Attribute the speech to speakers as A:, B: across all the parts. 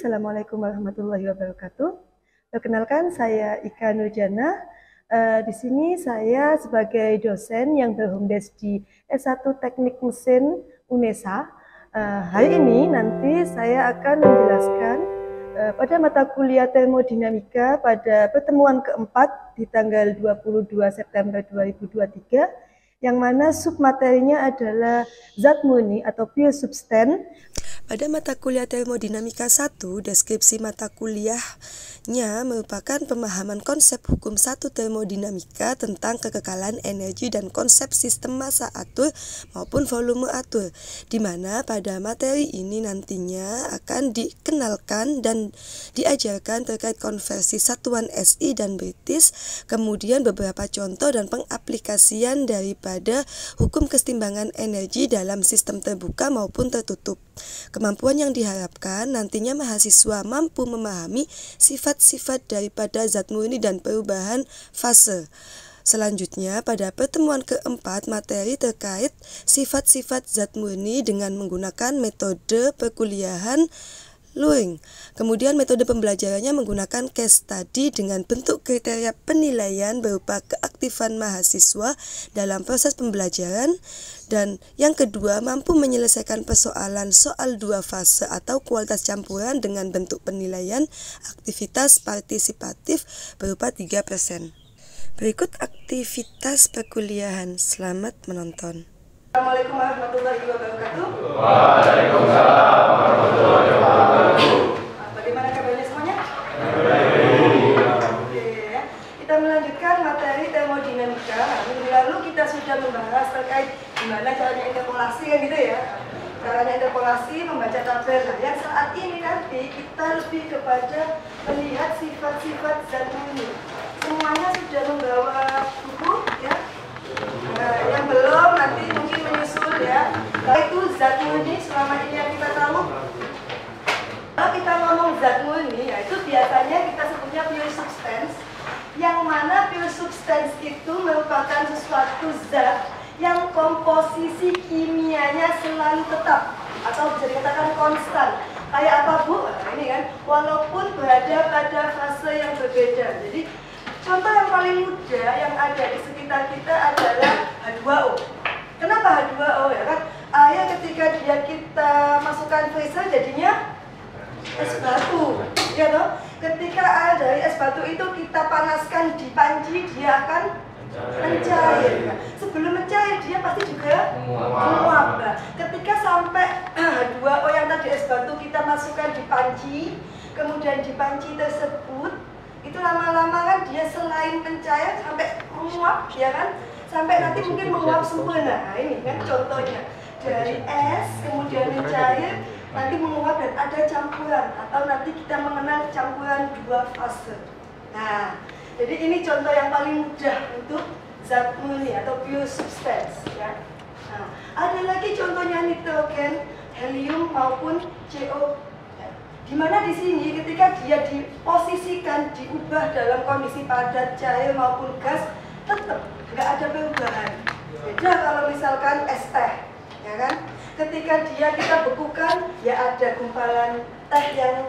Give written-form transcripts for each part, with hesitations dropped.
A: Assalamualaikum warahmatullahi wabarakatuh. Perkenalkan, saya Ika Nurjana. Di sini saya sebagai dosen yang berhome base di S1 Teknik Mesin UNESA. Hari ini nanti saya akan menjelaskan pada mata kuliah termodinamika pada pertemuan keempat di tanggal 22 September 2023, yang mana submaterinya adalah zat murni atau pure substance. Pada mata kuliah termodinamika 1, deskripsi mata kuliahnya merupakan pemahaman konsep hukum 1 termodinamika tentang kekekalan energi dan konsep sistem massa atur maupun volume atur, di mana pada materi ini nantinya akan dikenalkan dan diajarkan terkait konversi satuan SI dan British, kemudian beberapa contoh dan pengaplikasian daripada hukum kesetimbangan energi dalam sistem terbuka maupun tertutup. Kemampuan yang diharapkan nantinya mahasiswa mampu memahami sifat-sifat daripada zat murni dan perubahan fase. Selanjutnya, pada pertemuan keempat, materi terkait sifat-sifat zat murni dengan menggunakan metode perkuliahan luring. Kemudian metode pembelajarannya menggunakan case study dengan bentuk kriteria penilaian berupa keaktifan mahasiswa dalam proses pembelajaran. Dan yang kedua, mampu menyelesaikan persoalan soal dua fase atau kualitas campuran dengan bentuk penilaian aktivitas partisipatif berupa 3%. Berikut aktivitas perkuliahan. Selamat menonton. Assalamualaikum warahmatullahi wabarakatuh.
B: Waalaikumsalam warahmatullahi wabarakatuh.
A: Bagaimana kabarnya semuanya?
B: Baik.
A: Oke, kita melanjutkan materi termodinamika. Minggu lalu kita sudah membahas terkait gimana caranya interpolasi, kan gitu ya. Caranya interpolasi, membaca tabel. Nah, yang saat ini nanti kita lebih kepada melihat sifat-sifat zat murni. Semuanya sudah membawa buku ya. Nah, yang belum nanti mungkin menyusul ya. Itu zat murni selama ini yang kita tahu. Kalau kita ngomong zat murni, ya itu biasanya kita sebutnya pure substance. Yang mana pure substance itu merupakan sesuatu zat yang komposisi kimianya selalu tetap atau bisa dikatakan konstan. Kayak apa, Bu? Nah, ini kan, walaupun berada pada fase yang berbeda. Jadi contoh yang paling mudah yang ada di sekitar kita adalah H2O. Kenapa H2O ya kan? Air ketika kita masukkan freezer jadinya es batu, ya toh? Ketika air dari es batu itu kita panaskan di panci, dia akan mencair. Sebelum mencair dia pasti juga menguap. Nah, ketika sampai H2O yang tadi es batu kita masukkan di panci, kemudian di panci tersebut itu lama-lama kan dia selain mencair sampai menguap, ya kan? Sampai nanti mungkin menguap sempurna. Nah, ini kan contohnya dari es kemudian mencair, nanti menguap dan ada campuran, atau nanti kita mengenal campuran dua fase. Nah, jadi ini contoh yang paling mudah untuk zat murni atau pure substance ya. Nah, ada lagi contohnya nitrogen, helium maupun CO. Dimana di sini ketika dia diposisikan, diubah dalam kondisi padat, cair maupun gas, tetap nggak ada perubahan. Beda kalau misalkan es teh, ya kan? Ketika kita bekukan, ya ada gumpalan teh yang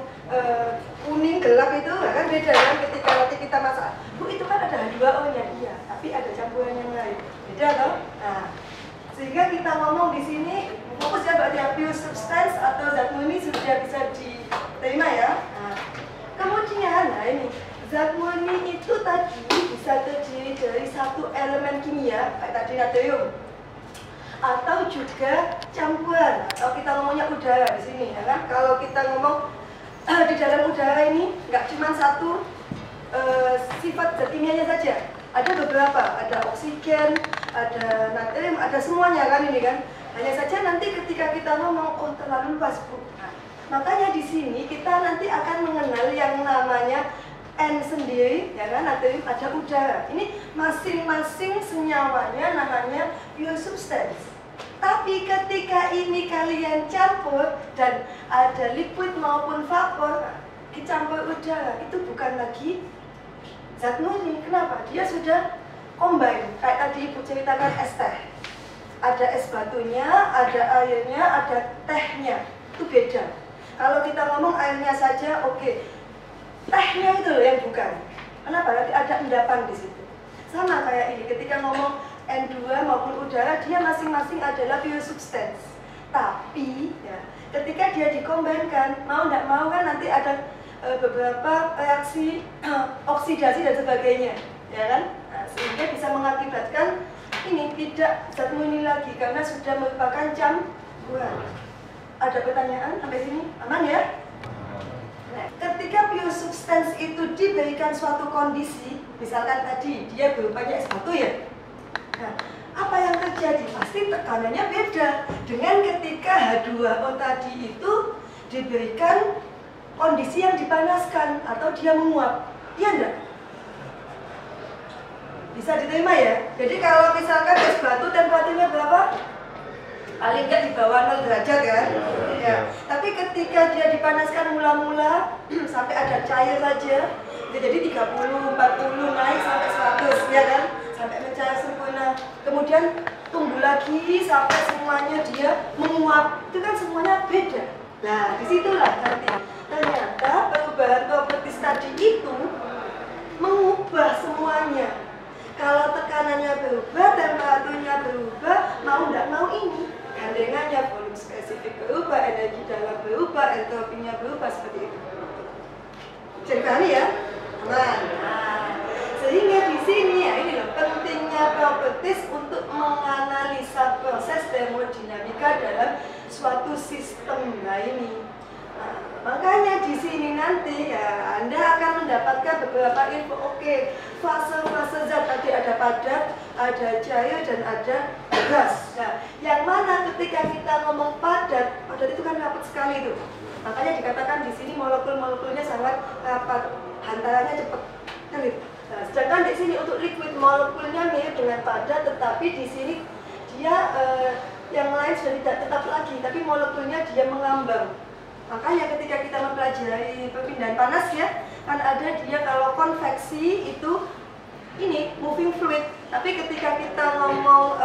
A: kuning gelap itu, ya kan? Beda kan? Ketika nanti kita masak, Bu itu kan ada H2O-nya, iya, tapi ada campuran yang lain. Beda toh? Nah, sehingga kita ngomong di sini fokus ya berarti pure substance atau zat murni sudah bisa diterima ya. Nah, kemudian, nah ini zat murni itu tadi bisa terdiri dari satu elemen kimia kayak tadi natrium, atau juga campuran, atau kita ngomongnya udara di sini ya kan. Kalau kita ngomong di dalam udara ini nggak cuma satu sifat zat kimianya saja, ada beberapa, ada oksigen, ada natrium, ada semuanya kan ini kan. Hanya saja nanti ketika kita ngomong oh terlalu luas, Bu. Nah, makanya di sini kita nanti akan mengenal yang namanya N sendiri, ya kan, natrium, ada udara. Ini masing-masing senyawanya namanya pure substance. Tapi ketika ini kalian campur dan ada liquid maupun vapor, dicampur udara, itu bukan lagi zat murni. Kenapa? Dia sudah combine. Kayak tadi Ibu ceritakan es teh. Ada es batunya, ada airnya, ada tehnya. Itu beda. Kalau kita ngomong airnya saja, oke. Tehnya itu loh yang bukan. Kenapa? Berarti ada endapan di situ. Sama kayak ini, ketika ngomong N2 maupun udara, dia masing-masing adalah biosubstance. Tapi, ya, ketika dia dikombinkan, mau nggak mau kan nanti ada beberapa reaksi oksidasi dan sebagainya, ya kan? Nah, sehingga bisa mengakibatkan ini tidak zat murni lagi karena sudah merupakan campuran. Ada pertanyaan sampai sini? Aman ya? Nah, ketika biosubstance itu diberikan suatu kondisi, misalkan tadi dia berupanya S1 ya. Nah, apa yang terjadi? Pasti tekanannya beda dengan ketika H2O tadi itu diberikan kondisi yang dipanaskan atau dia menguap. Iya enggak? Bisa diterima ya? Jadi kalau misalkan es batu temperaturnya berapa? Paling nggak di bawah 0 derajat kan? Ya. Tapi ketika dia dipanaskan mula-mula sampai ada cair saja, jadi 30, 40 naik sampai 100 ya kan? Sampai mencair sempurna. Kemudian tumbuh lagi sampai semuanya dia menguap. Itu kan semuanya beda. Nah, disitulah nanti ternyata perubahan propertis tadi itu mengubah semuanya. Kalau tekanannya berubah, temperaturnya berubah, mau nggak mau ini gandengannya, volume spesifik berubah, energi dalam berubah, entropinya berubah, seperti itu. Jadi ya? Nah, sehingga di sini ya ini loh pentingnya properties untuk menganalisa proses termodinamika dalam suatu sistem. Nah ini, makanya di sini nanti ya Anda akan mendapatkan beberapa info. Oke, fase-fase zat tadi ada padat, ada cair dan ada gas. Nah, yang mana ketika kita ngomong padat itu kan rapat sekali itu. Makanya dikatakan di sini molekul-molekulnya sangat rapat, hantarannya cepat. Nah, sedangkan di sini untuk liquid molekulnya mirip dengan padat, tetapi di sini dia yang lain sudah tidak tetap lagi, tapi molekulnya dia mengambang. Makanya ketika kita mempelajari perpindahan panas ya, kan ada dia kalau konveksi itu ini moving fluid, tapi ketika kita ngomong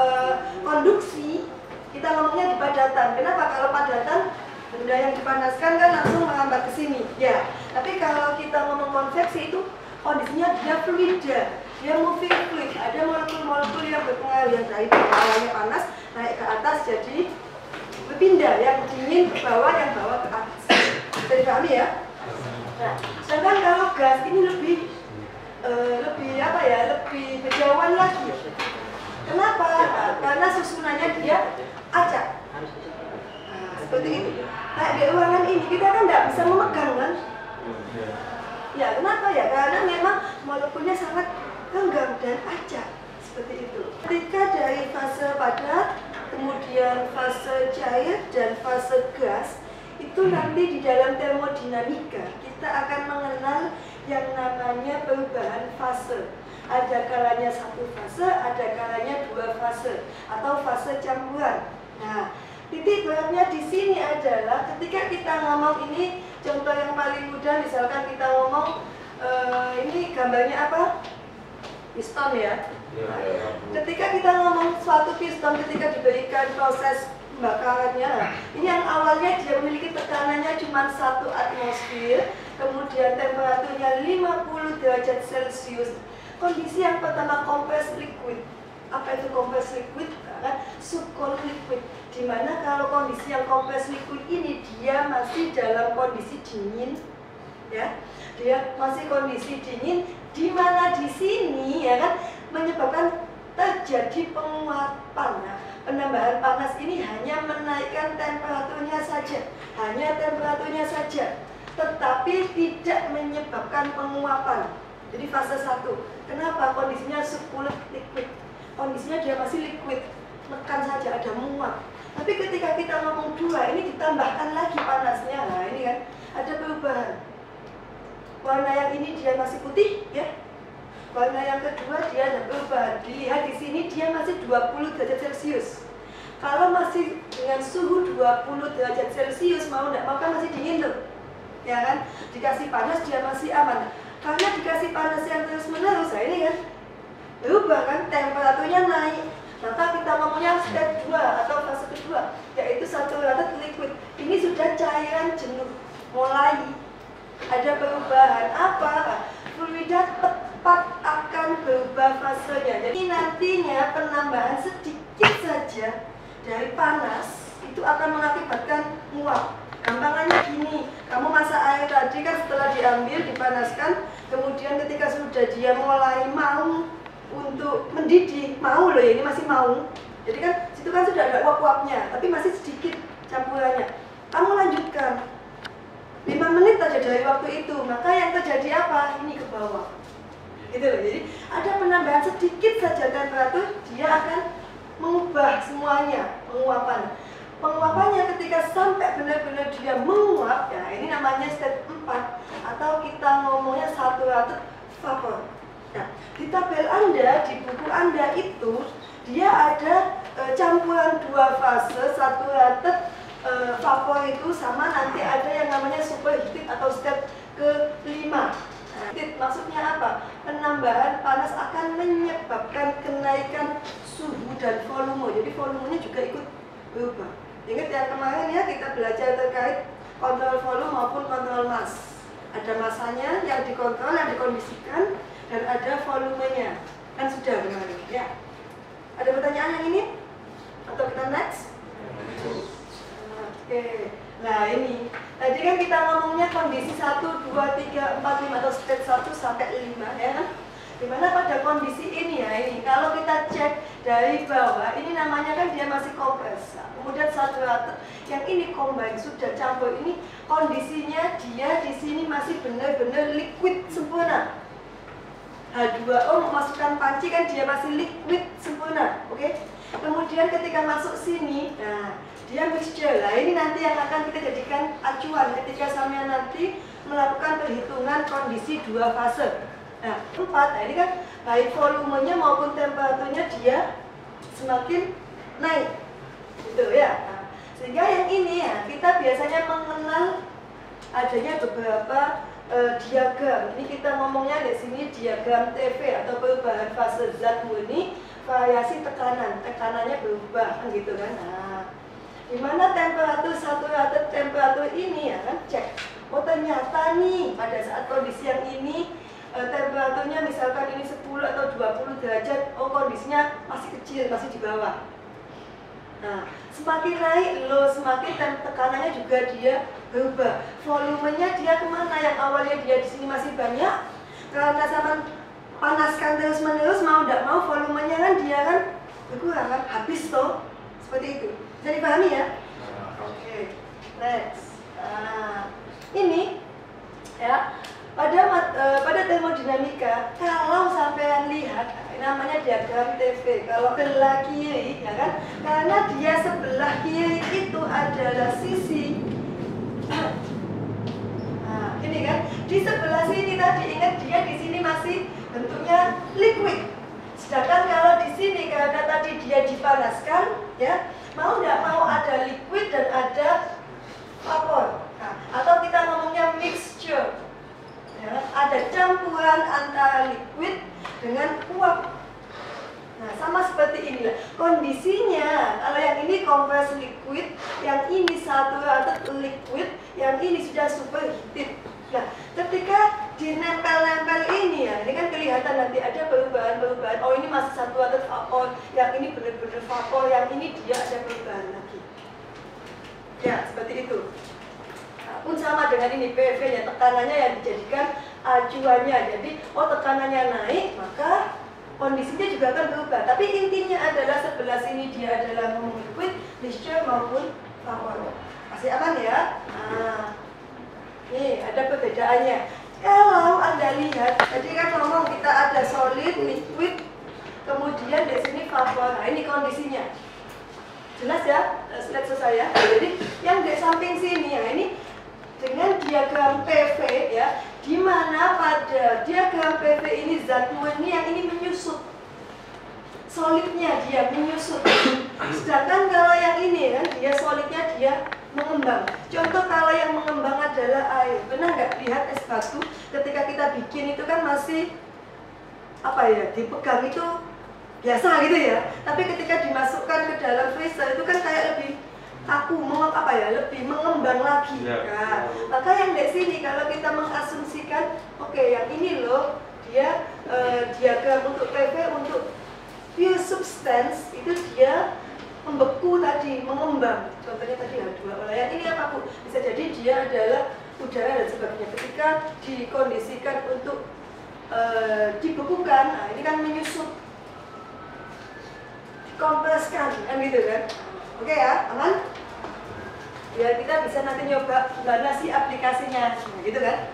A: konduksi, kita ngomongnya di padatan. Kenapa? Kalau padatan benda yang dipanaskan kan langsung menghambat ke sini, ya. Tapi kalau kita ngomong konveksi itu kondisinya dia fluida, dia moving fluid. Ada molekul-molekul yang berpengaruh yang dari bawahnya panas naik ke atas jadi berpindah, yang dingin ke bawah, yang bawah ke atas. Bisa dipahami ya? Nah, sedangkan kalau gas ini lebih apa ya? Lebih berjauhan lagi. Kenapa? Nah, karena susunannya dia acak. Nah, seperti itu. Nah, di ruangan ini kita kan nggak bisa memegang kan? Ya, kenapa ya? Karena memang molekulnya sangat renggang dan acak. Seperti itu. Ketika dari fase padat, kemudian fase cair dan fase gas, itu nanti di dalam termodinamika kita akan mengenal yang namanya perubahan fase. Ada kalanya satu fase, ada kalanya dua fase atau fase campuran. Nah, titik beratnya di sini adalah ketika kita ngomong ini, contoh yang paling mudah misalkan kita ngomong ini gambarnya apa? Piston ya. Nah, ketika kita ngomong suatu piston ketika diberikan proses pembakarannya, ini yang awalnya dia memiliki tekanannya cuma 1 atmosfer, kemudian temperaturnya 50 derajat Celcius. Kondisi yang pertama kompres liquid. Apa itu kompres liquid? Karena subcold liquid. Dimana kalau kondisi yang kompres liquid ini dia masih dalam kondisi dingin, ya, dia masih kondisi dingin, di mana di sini ya kan menyebabkan terjadi penguapan. Nah, penambahan panas ini hanya menaikkan temperaturnya saja, hanya temperaturnya saja, tetapi tidak menyebabkan penguapan. Jadi fase 1. Kenapa? Kondisinya subcooled liquid. Kondisinya dia masih liquid, tekan saja ada menguap. Tapi ketika kita ngomong 2, ini ditambahkan lagi panasnya. Nah, ini kan ada perubahan. Warna yang ini dia masih putih, ya. Warna yang kedua dia ada perubahan. Dilihat di sini dia masih 20 derajat Celcius. Kalau masih dengan suhu 20 derajat Celcius, mau nggak mau kan masih dingin tuh, ya kan? Dikasih panas dia masih aman. Karena dikasih panas yang terus menerus, nah ini kan berubah kan, temperaturnya naik. Maka kita ngomongnya step 2 atau fase kedua, yaitu saturated liquid. Ini sudah cairan jenuh. mulai ada perubahan apa? Fluida tepat akan berubah fasenya. Jadi nantinya penambahan sedikit saja dari panas itu akan mengakibatkan nguap. Gampangannya gini, kamu masak air tadi kan setelah diambil, dipanaskan, kemudian ketika sudah dia mulai mau untuk mendidih, mau loh ya, ini masih mau. Jadi kan situ kan sudah ada uap-uapnya, tapi masih sedikit campurannya. Kamu lanjutkan 5 menit saja dari waktu itu, maka yang terjadi apa? Ini ke bawah. Gitu loh. Jadi ada penambahan sedikit saja temperatur, dia akan mengubah semuanya, penguapan. Penguapannya ketika sampai benar-benar dia menguap, ya ini namanya step 4 atau kita ngomongnya saturated vapor. Nah, di tabel Anda, di buku Anda itu dia ada campuran 2 fase saturated vapor itu sama nanti ada yang namanya superheated atau step ke-5. Nah, maksudnya apa? Penambahan panas akan menyebabkan kenaikan suhu dan volume. Jadi volumenya juga ikut berubah. Ingat yang kemarin ya kita belajar terkait kontrol volume maupun kontrol mass. Ada masanya yang dikontrol, yang dikondisikan, dan ada volumenya. Kan sudah kemarin ya. Ada pertanyaan yang ini? Atau kita next? Oke. Nah ini, tadi kan kita ngomongnya kondisi 1, 2, 3, 4, 5 atau step 1 sampai 5 ya kan? Dimana pada kondisi ini ya, ini kalau kita cek dari bawah, ini namanya kan dia masih kompres. Kemudian saturated, yang ini combine sudah campur, ini kondisinya dia di sini masih benar-benar liquid sempurna. H2O memasukkan panci kan dia masih liquid sempurna, oke? Kemudian ketika masuk sini, nah dia mixture. Nah ini nanti yang akan kita jadikan acuan ketika sampean nanti melakukan perhitungan kondisi 2 fase. Nah 4, nah ini kan baik volumenya maupun temperaturnya dia semakin naik, gitu ya. Nah, sehingga yang ini ya kita biasanya mengenal adanya beberapa diagram. Ini kita ngomongnya di sini diagram TV atau perubahan fase zat murni, variasi tekanan, tekanannya berubah, kan gitu kan. Nah, dimana temperatur saturated temperatur ini ya kan cek. Oh ternyata nih pada saat kondisi yang ini temperaturnya misalkan ini 10 atau 20 derajat, oh kondisinya masih kecil, masih di bawah. Nah, semakin naik low, semakin tekanannya juga dia berubah. Volumenya dia kemana? Yang awalnya dia di sini masih banyak, karena sama panaskan terus menerus, mau tidak mau volumenya kan dia kan berkurang kan, habis toh, seperti itu. Bisa dipahami ya? Oke, next. Nah, ini ya pada termodinamika, kalau sampean lihat namanya diagram TV, kalau sebelah kiri ya kan, karena dia sebelah kiri itu adalah sisi nah ini kan di sebelah sini tadi ingat dia di sini masih bentuknya liquid, sedangkan kalau di sini karena tadi dia dipanaskan ya, mau tidak mau ada liquid dan ada vapor. Nah, atau kita ngomongnya mixture ya, ada campuran antara liquid dengan uap. Nah, sama seperti inilah kondisinya. Kalau yang ini kompres liquid, yang ini saturated liquid, yang ini sudah superheated. Nah, ketika dinempel-nempel ini ya, ini kan kelihatan nanti ada perubahan-perubahan. Oh, ini masih saturated vapor, yang ini benar-benar vapor, yang ini dia ada perubahan lagi. Ya, seperti itu. Nah, pun sama dengan ini PV-nya, tekanannya yang dijadikan acuannya. Jadi, oh tekanannya naik, maka kondisinya juga akan berubah. Tapi intinya adalah sebelah sini dia adalah liquid, mixture maupun vapor. Masih aman ya? Nah, nih ada perbedaannya. Kalau Anda lihat, tadi kan ngomong kita ada solid, liquid, kemudian di sini vapor. Nah, ini kondisinya. Jelas ya? Slide saya. Jadi yang di samping sini ya, ini dengan diagram PV ya, di mana pada diagram PV ini zat murni, yang ini menyusut, solidnya dia menyusut. Sedangkan kalau yang ini kan dia solidnya dia mengembang. Contoh kalau yang mengembang adalah air. Pernah nggak lihat es batu ketika kita bikin itu kan masih apa ya, dipegang itu biasa gitu ya. Tapi ketika dimasukkan ke dalam freezer itu kan kayak lebih lebih mengembang lagi. Nah, maka yang di sini kalau kita mengasumsikan, oke, yang ini loh dia diagram untuk PV untuk pure substance itu dia membeku tadi, mengembang. Contohnya tadi H2O. Yang ini apa Bu? Bisa jadi dia adalah udara dan sebagainya. Ketika dikondisikan untuk dibekukan, nah ini kan menyusup, dikompreskan, kan gitu kan? Oke ya, aman? Biar kita bisa nanti nyoba gimana sih aplikasinya, gitu kan?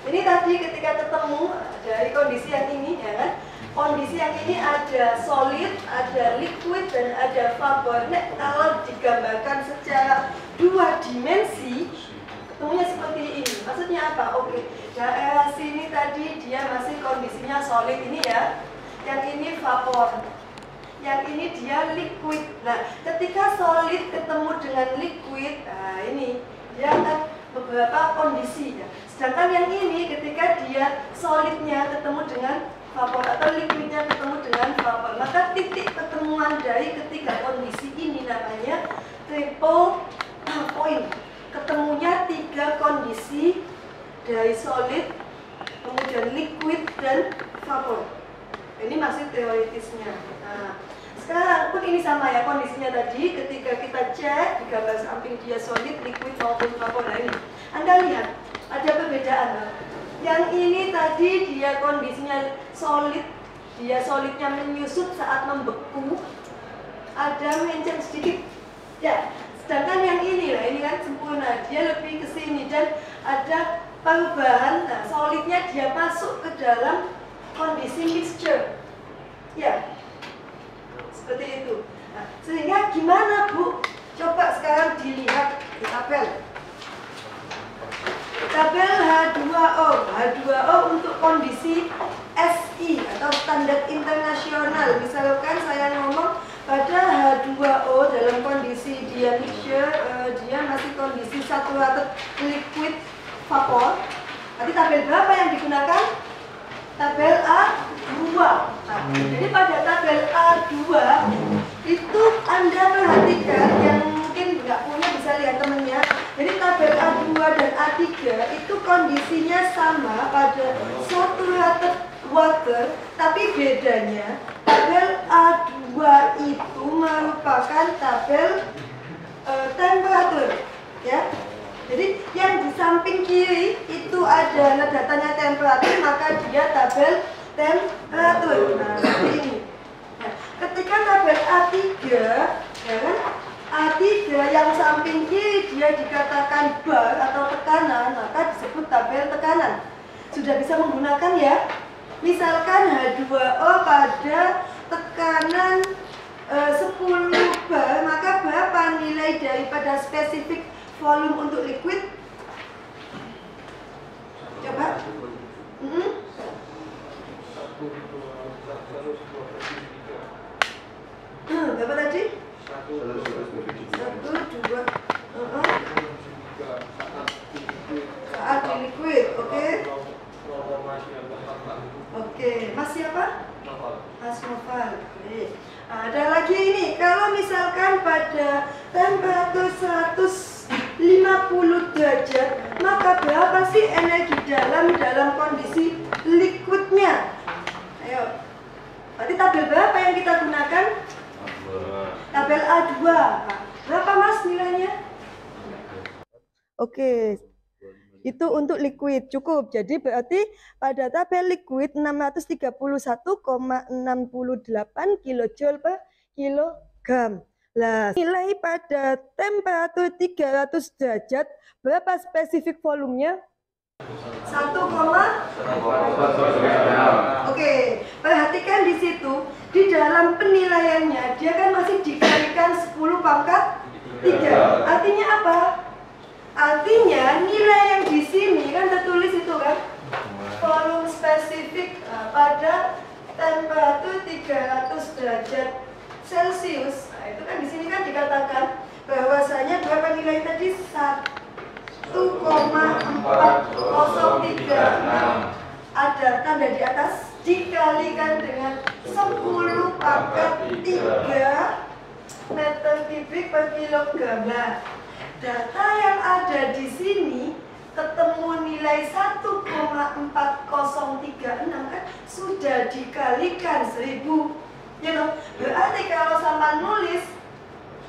A: Ini tadi ketika ketemu dari kondisi yang ini, ya kan? Kondisi yang ini ada solid, ada liquid, dan ada vapor. Nah, kalau digambarkan secara 2 dimensi, ketemunya seperti ini. Maksudnya apa? Oke, daerah sini tadi dia masih kondisinya solid ini ya. Yang ini vapor. Yang ini dia liquid. Nah, ketika solid ketemu dengan liquid, nah ini dia akan beberapa kondisi ya. Sedangkan yang ini ketika dia solidnya ketemu dengan vapor atau liquidnya ketemu dengan vapor, maka titik pertemuan dari ketiga kondisi ini namanya triple point. Ketemunya 3 kondisi dari solid, kemudian liquid dan vapor. Ini masih teoritisnya. Nah, sekarang pun ini sama ya kondisinya tadi. Ketika kita cek di gambar samping dia solid, liquid maupun vapor. Nah ini, Anda lihat ada perbedaan. Yang ini tadi dia kondisinya solid, dia solidnya menyusut saat membeku, ada menceng sedikit. Ya, sedangkan yang ini, nah ini kan sempurna, dia lebih ke sini dan ada perubahan. Nah, solidnya dia masuk ke dalam kondisi mixture. Ya, seperti itu. Nah, sehingga gimana Bu? Coba sekarang dilihat di tabel. Tabel H2O. H2O untuk kondisi SI atau standar internasional. Misalkan saya ngomong pada H2O dalam kondisi dia mixture, dia masih kondisi saturated liquid vapor. Nanti tabel berapa yang digunakan? Tabel A2. Nah, jadi pada tabel A2 itu Anda perhatikan, yang mungkin nggak punya bisa lihat temennya. Jadi tabel A2 dan A3 itu kondisinya sama pada saturated water, tapi bedanya tabel A2 itu merupakan tabel temperatur, ya. Jadi yang di samping kiri itu ada datanya temperatur, maka dia tabel temperatur. Nah, seperti ini. Nah, ketika tabel A3, ya kan, A3 yang samping kiri dia dikatakan bar atau tekanan, maka disebut tabel tekanan. Sudah bisa menggunakan ya. Misalkan H2O pada tekanan 10 bar, maka berapa nilai daripada spesifik volume untuk liquid? Coba. Berapa tadi? 1, 2. Saat di liquid, oke. Oke, Mas siapa? Mas Noval. Nah, ada lagi ini, kalau misalkan pada temperatur 150 derajat, maka berapa sih energi dalam kondisi liquidnya? Ayo, berarti tabel berapa yang kita gunakan? Tabel A2. Nah, berapa Mas nilainya? Oke, itu untuk liquid cukup. Jadi berarti pada tabel liquid 631,68 kJ per kilogram. Nah, nilai pada temperatur 300 derajat berapa spesifik volumenya? 1,1. Oke, perhatikan di situ, di dalam penilaiannya dia kan masih dikalikan 10 pangkat 3. Artinya apa? Artinya nilai yang di sini kan tertulis itu kan, volume spesifik pada temperatur 300 derajat Celcius. Nah, itu kan di sini kan dikatakan bahwasanya berapa nilai tadi? 1,4036. Ada tanda di atas, dikalikan dengan 10 pangkat 3 meter kubik per kilogram. Nah, data yang ada di sini ketemu nilai 1,4036 kan sudah dikalikan 1000. Berarti kalau sama nulis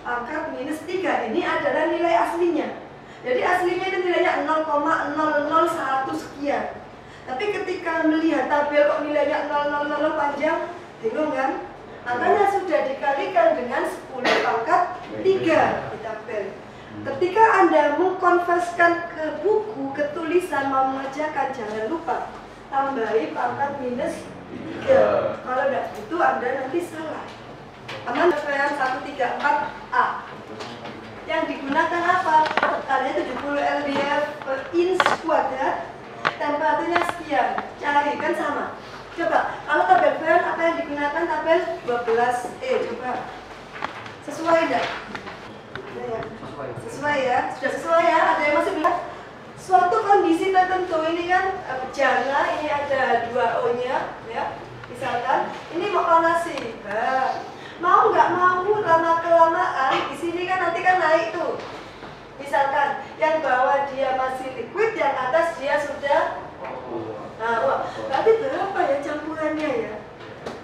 A: pangkat minus 3 ini adalah nilai aslinya. Jadi aslinya itu nilainya 0,001 sekian. Tapi ketika melihat tabel kok nilainya 0,000 panjang, bingung kan? Makanya sudah dikalikan dengan 10 pangkat 3 di tabel. Ketika Anda mengkonversikan ke buku, ke tulisan, mau mengerjakan, jangan lupa tambahi pangkat minus 3. Kalau tidak itu Anda nanti salah. Aman PPM 134A. Yang digunakan apa? Tekanan 70 lbf per inch kuadrat, temperaturnya sekian. Cari, kan sama. Coba, kalau tabel PPM apa yang digunakan? Tabel 12E. Coba. Sesuai tidak? Sesuai ya? Sudah sesuai ya? Ada yang masih bilang? Suatu kondisi tertentu ini kan bejana, ini ada 2O-nya, ya. Misalkan, ini mau panasi. Mau nggak mau lama-kelamaan di sini kan nanti kan naik tuh. Misalkan yang bawah dia masih liquid, yang atas dia sudah. Nah, berarti berapa ya campurannya ya?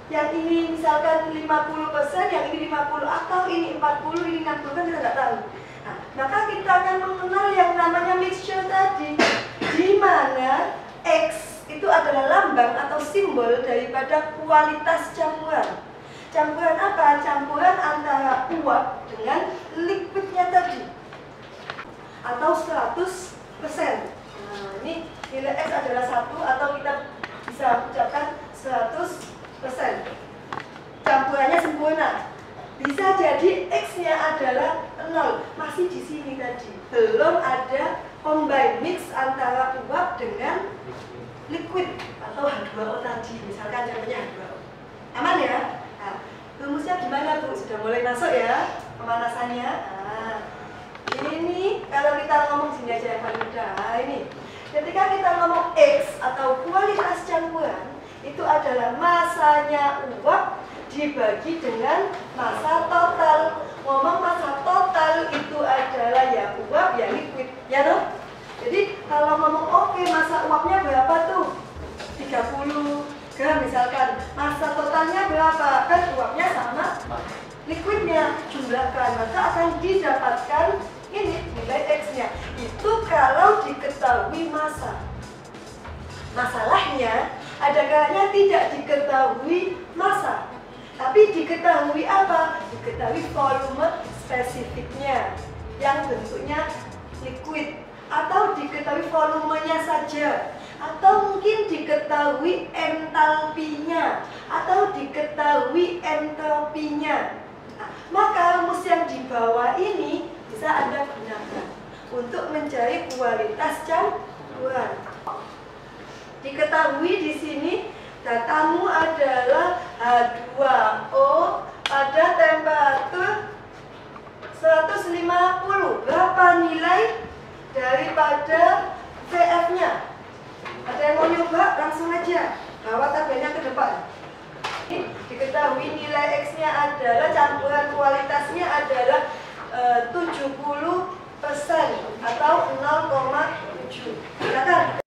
A: Yang ini misalkan 50%, yang ini 50, atau ini 40, ini 60 kan kita nggak tahu. Nah, maka kita akan mengenal yang namanya mixture tadi, di mana X itu adalah lambang atau simbol daripada kualitas campuran. Campuran apa? Campuran antara uap dengan liquidnya tadi, atau 100%. Nah, ini nilai X adalah 1, atau kita bisa ucapkan 100%. Campurannya sempurna. Bisa jadi X-nya adalah 0, masih di sini tadi. Belum ada combine mix antara uap dengan liquid atau H2O tadi. Misalkan contohnya H2O. Aman ya? Nah, rumusnya gimana Bu? Sudah mulai masuk ya pemanasannya. Nah, ini kalau kita ngomong sini aja yang paling mudah. Nah, ini ketika kita ngomong X atau kualitas campuran, itu adalah masanya uap dibagi dengan massa total. Ngomong massa total itu adalah ya uap ya liquid, ya toh? Jadi kalau ngomong oke, massa uapnya berapa tuh? 30 gram misalkan. Massa totalnya berapa? Kan uapnya sama liquidnya, jumlahkan, maka akan didapatkan ini nilai X-nya. Itu kalau diketahui massa. Masalahnya ada kalanya tidak diketahui massa, tapi diketahui apa? Diketahui volume spesifiknya yang bentuknya liquid, atau diketahui volumenya saja, atau mungkin diketahui entalpinya, atau diketahui entropinya. Nah, maka rumus yang di bawah ini bisa Anda gunakan untuk mencari kualitas campuran. Diketahui di sini datamu adalah H2O pada temperatur 150. Berapa nilai daripada VF-nya? Ada yang mau nyoba? Langsung aja bawa tabelnya ke depan. Diketahui nilai X-nya adalah, campuran kualitasnya adalah 70% atau 0,7. Silakan.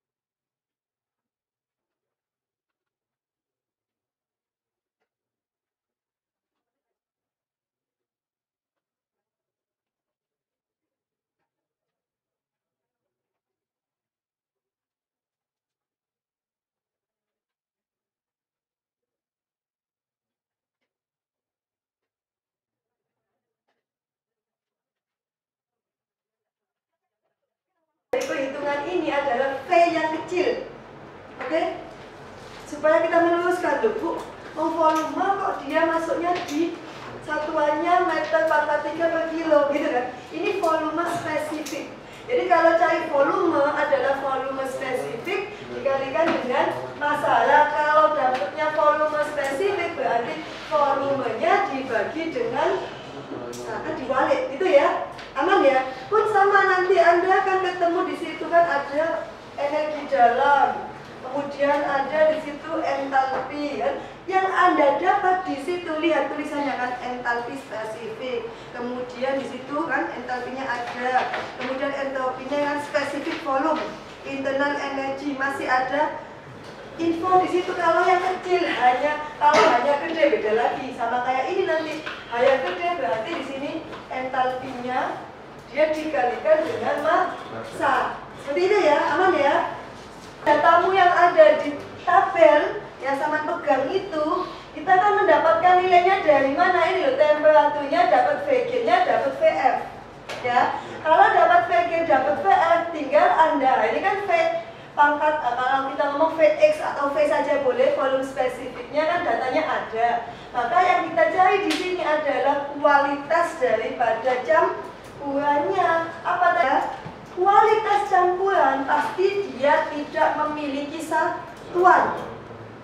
A: Perhitungan ini adalah V yang kecil, oke? Supaya kita meluruskan dulu, Bu. Volume kok dia masuknya di satuannya meter pangkat 3 per kilo, gitu kan? Ini volume spesifik. Jadi kalau cari volume adalah volume spesifik dikalikan dengan massa. Kalau dapatnya volume spesifik berarti volumenya dibagi dengan diwalik, itu ya. Aman ya? Pun sama, nanti Anda akan ketemu di situ kan ada energi dalam, kemudian ada di situ entalpi kan. Yang Anda dapat di situ, lihat tulisannya dengan entalpi spesifik. Kemudian di situ kan entalpinya ada. Kemudian entropinya kan spesifik volume, internal energy, masih ada info di situ. Kalau yang kecil kalau hanya gede beda lagi. Sama kayak ini nanti. Yang gede berarti di sini entalpinya dia dikalikan dengan massa. Seperti itu ya, aman ya. Datamu yang ada di tabel yang sama pegang itu, kita akan mendapatkan nilainya dari mana? Ini loh, temperaturnya dapat VG-nya dapat VF. Ya, kalau dapat VG dapat VF, tinggal Anda, ini kan V pangkat, kalau kita ngomong Vx atau V saja boleh, volume spesifiknya kan datanya ada. Maka yang kita cari di sini adalah kualitas daripada campurannya. Apa tadi? Kualitas campuran pasti dia tidak memiliki satuan.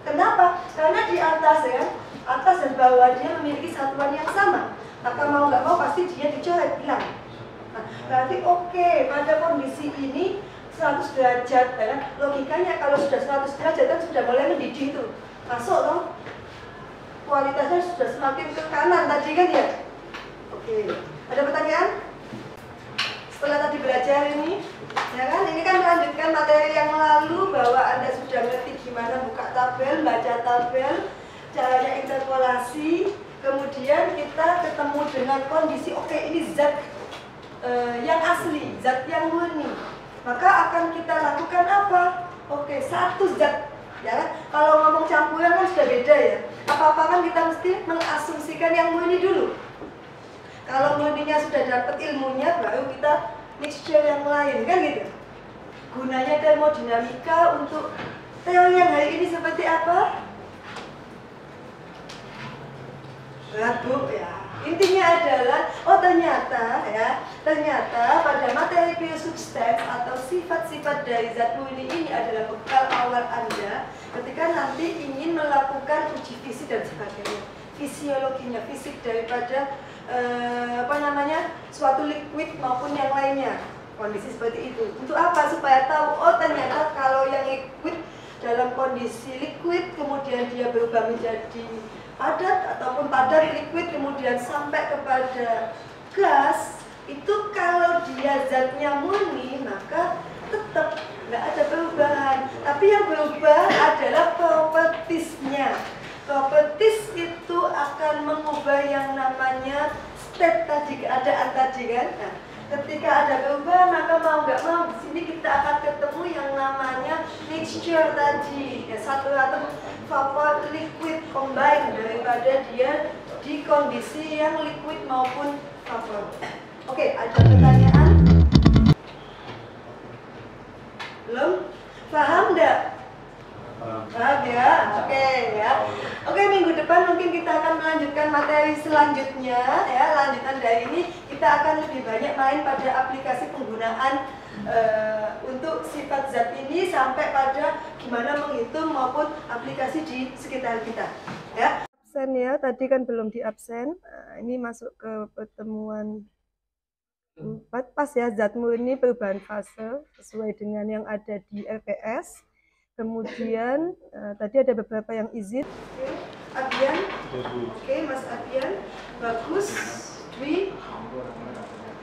A: Kenapa? Karena di atas ya, atas dan bawah dia memiliki satuan yang sama. Maka mau nggak mau pasti dia dicoret, hilang. Nah, berarti oke, pada kondisi ini 100 derajat, ya. Logikanya kalau sudah 100 derajat kan sudah mulai mendidih tuh. Masuk loh. Kualitasnya sudah semakin ke kanan tadi kan ya? Oke. Ada pertanyaan? Setelah tadi belajar ini, ya kan? Ini kan melanjutkan materi yang lalu bahwa Anda sudah ngerti gimana buka tabel, baca tabel, caranya interpolasi. Kemudian kita ketemu dengan kondisi, oke, ini zat yang asli, zat yang murni. Maka akan kita lakukan apa? Oke, satu zat. Ya kan? Kalau ngomong campuran kan sudah beda ya. Apa-apa kan kita mesti mengasumsikan yang murni dulu. Kalau murninya sudah dapat ilmunya, baru kita mixture yang lain, kan gitu. Gunanya termodinamika untuk teori yang hari ini seperti apa? Berat Bu ya. Intinya adalah, oh ternyata pada materi biosubstans atau sifat-sifat dari zat murni ini adalah bekal awal Anda ketika nanti ingin melakukan uji fisik dan sebagainya. Fisiologinya, fisik daripada suatu liquid maupun yang lainnya. Kondisi seperti itu. Untuk apa? Supaya tahu, oh ternyata kalau yang liquid dalam kondisi liquid kemudian dia berubah menjadi padat ataupun padat liquid kemudian sampai kepada gas, itu kalau dia zatnya murni maka tetap nggak ada perubahan. Tapi yang berubah adalah propertiesnya. Properties itu akan mengubah yang namanya state tadi, keadaan tadi kan. Nah, ketika ada perubahan maka mau nggak mau di sini kita akan ketemu yang namanya mixture tadi. Ya, satu atom vapor liquid combine daripada dia di kondisi yang liquid maupun vapor. Oke, ada pertanyaan? Belum? Paham nggak? Paham ya? Oke ya. Oke, minggu depan mungkin kita akan melanjutkan materi selanjutnya ya. Lanjutan dari ini kita akan lebih banyak main pada aplikasi penggunaan untuk sifat zat ini sampai pada gimana menghitung maupun aplikasi di sekitar kita ya. Absen ya, tadi kan belum di absen. Ini masuk ke pertemuan 4 pas ya, zat murni perubahan fase sesuai dengan yang ada di LPS. Kemudian tadi ada beberapa yang izin. Oke, Abian. Oke, Mas Abian. Bagus. Dwi.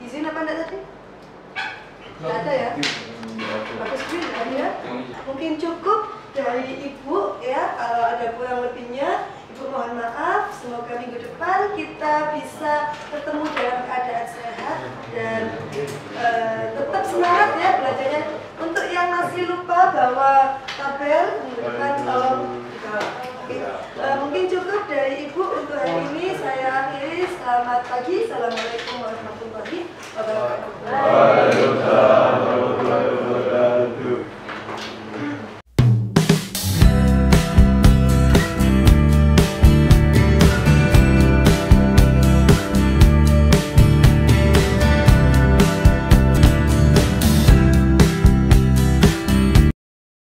A: Izin apa enggak tadi? Tidak ada ya? Bagus Dwi, ada ya? Mungkin cukup dari Ibu ya. Kalau ada kurang lebihnya, Ibu mohon maaf. Semoga minggu depan kita bisa ketemu dalam keadaan sehat dan tetap semangat ya belajarnya. Untuk yang masih lupa bahwa tabel minggu depan tolong mungkin cukup dari Ibu untuk hari ini. Saya akhiri. Selamat pagi. Assalamualaikum warahmatullahi wabarakatuh.